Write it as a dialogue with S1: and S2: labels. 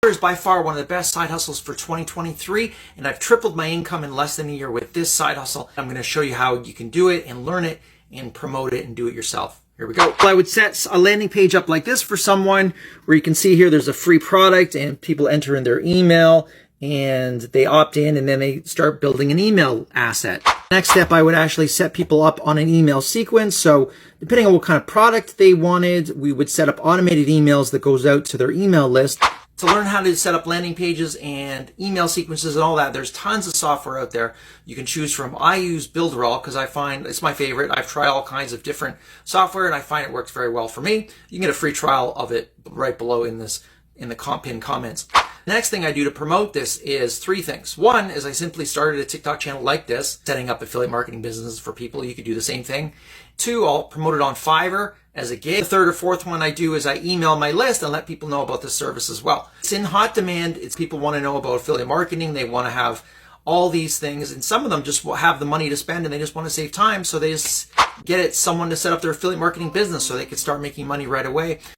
S1: Is by far one of the best side hustles for 2023, and I've tripled my income in less than a year with this side hustle. I'm going to show you how you can do it and learn it and promote it and do it yourself. Here we go. I would set a landing page up like this for someone where you can see here there's a free product and people enter in their email and they opt in and then they start building an email asset. Next step, I would actually set people up on an email sequence. So depending on what kind of product they wanted, we would set up automated emails that goes out to their email list. To learn how to set up landing pages and email sequences and all that, there's tons of software out there you can choose from. I use Builderall because I find it's my favorite. I've tried all kinds of different software and I find it works very well for me. You can get a free trial of it right below in the pinned comments. The next thing I do to promote this is three things. One is I simply started a TikTok channel like this, setting up affiliate marketing businesses for people. You could do the same thing. Two, I'll promote it on Fiverr as a gig. The third or fourth one I do is I email my list and let people know about this service as well. It's in hot demand. It's people want to know about affiliate marketing. They want to have all these things, and some of them just have the money to spend and they just want to save time, so they just get someone to set up their affiliate marketing business so they can start making money right away.